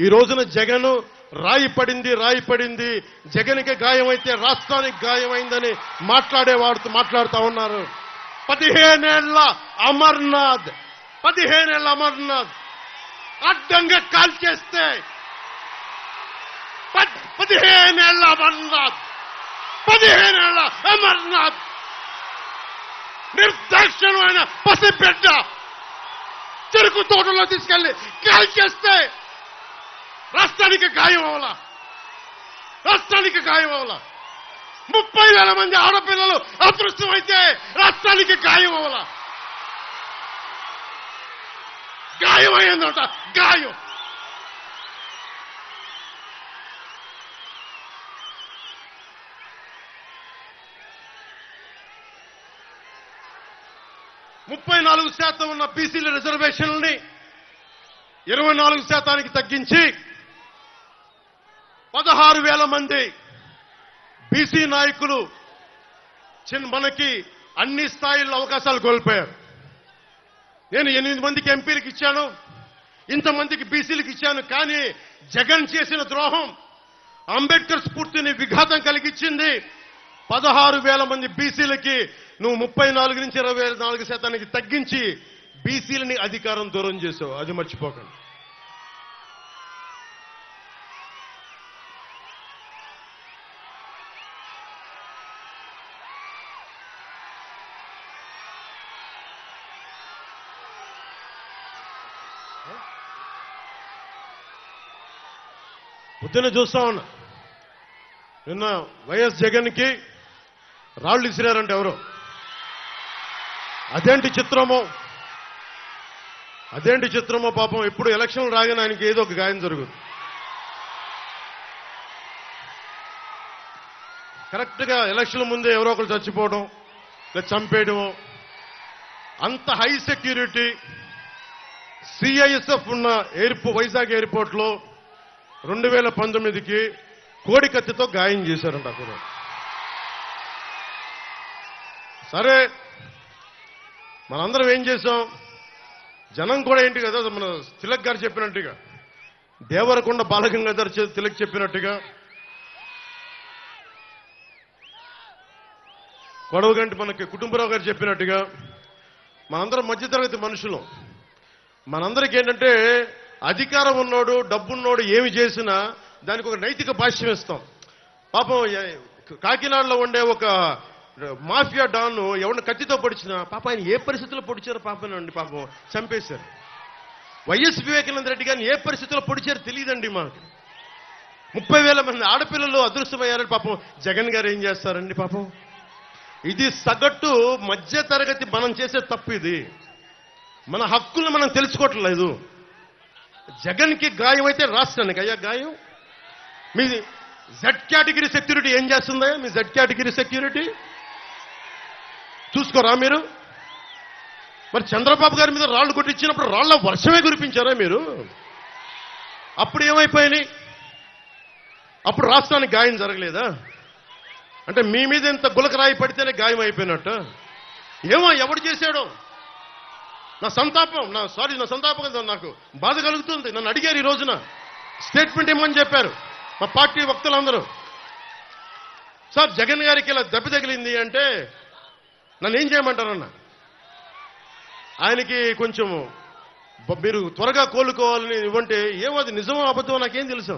ఈ రోజున జగన్ రాయి పడింది, జగన్కి గాయమైతే రాష్ట్రానికి గాయమైందని మాట్లాడుతూ ఉన్నారు. 15 ఏళ్ల అమర్నాథ్ అడ్డంగా కాల్చేస్తే 15 ఏళ్ల అమర్నాథ్ నిర్దాక్షిణ్యమైన పసిబిడ్డ చెరుకు తోటలో తీసుకెళ్లి కాల్చేస్తే రాష్ట్రానికి గాయం అవలా. 30,000 మంది ఆడపిల్లలు అదృష్టమైతే రాష్ట్రానికి గాయం అవలా. గాయమైందట. గాయం 34% ఉన్న బీసీల రిజర్వేషన్లని 24% తగ్గించి 16,000 మంది బీసీ నాయకులు మనకి అన్ని స్థాయిల్లో అవకాశాలు కోల్పోయారు. నేను 8 మందికి ఎంపీలకు ఇచ్చాను, ఇంతమందికి బీసీలకు ఇచ్చాను. కానీ జగన్ చేసిన ద్రోహం అంబేద్కర్ స్ఫూర్తిని విఘాతం కలిగించింది. 16,000 మంది బీసీలకి నువ్వు 34 నుంచి 24% తగ్గించి బీసీలని అధికారం దూరం చేసావు. అది మర్చిపోకండి. పొద్దున్న చూస్తా ఉన్నా, నిన్న వైఎస్ జగన్కి రాళ్లు ఇసిరారంటే ఎవరు? అదేంటి చిత్రమో పాపం. ఎప్పుడు ఎలక్షన్లు రాగానే ఆయనకి ఏదో ఒక గాయం జరుగుతుంది. కరెక్ట్గా ఎలక్షన్ ముందే ఎవరో ఒకరు చచ్చిపోవడం లేదా చంపేయడం. అంత హై సెక్యూరిటీ సిఐఎస్ఎఫ్ ఉన్న వైజాగ్ ఎయిర్పోర్ట్లో 2019కి కోడి కత్తితో గాయం చేశారంట అక్కడ. సరే, మనందరం ఏం చేశాం? జనం కూడా ఏంటి కదా, మన తిలక్ గారు చెప్పినట్టుగా, దేవరకొండ బాలగంగాధర్ తిలక్ చెప్పినట్టుగా, కొడవగంటి మనకి కుటుంబరావు గారు చెప్పినట్టుగా, మనందరం మధ్యతరగతి మనుషులు. మనందరికీ ఏంటంటే అధికారం ఉన్నోడు, డబ్బున్నోడు ఏమి చేసినా దానికి ఒక నైతిక భాష్యం ఇస్తాం. పాపం కాకినాడలో ఉండే ఒక మాఫియా డాన్ ఎవరిని కత్తితో పొడిచినా పాపం ఆయన ఏ పరిస్థితుల్లో పొడిచారో పాపనండి, పాపం చంపేశారు. వైఎస్ వివేకానంద రెడ్డి గారిని ఏ పరిస్థితుల్లో పొడిచారో తెలియదండి మాకు. 30,000 మంది ఆడపిల్లలు అదృష్టమయ్యారని పాపం జగన్ గారు ఏం చేస్తారండి పాపం. ఇది సగటు మధ్య తరగతి మనం చేసే తప్పు. ఇది మన హక్కులను మనం తెలుసుకోవట్లేదు. జగన్కి గాయం అయితే రాష్ట్రానికి అయ్యా గాయం. మీ జెడ్ కేటగిరీ సెక్యూరిటీ ఏం చేస్తుందా? మీ జెడ్ కేటగిరీ సెక్యూరిటీ చూసుకోరా మీరు? మరి చంద్రబాబు గారి మీద రాళ్లు కొట్టించినప్పుడు రాళ్ల వర్షమే కురిపించారా మీరు? అప్పుడు ఏమైపోయినాయి? అప్పుడు రాష్ట్రానికి గాయం జరగలేదా? అంటే మీ మీద ఇంత గులకరాయి పడితేనే గాయం అయిపోయినట్ట. ఏమో ఎవడు చేశాడో. నా సంతాపం నాకు బాధ కలుగుతుంది. నన్ను అడిగారు ఈ రోజున స్టేట్మెంట్ ఇమ్మని చెప్పారు మా పార్టీ వక్తలందరూ. సార్, జగన్ గారికి ఇలా దెబ్బ తగిలింది అంటే నన్ను ఏం చేయమంటారన్న? ఆయనకి కొంచెం మీరు త్వరగా కోలుకోవాలని ఇవ్వంటే ఏమో అది నిజమో అబద్ధమో నాకేం తెలుసు.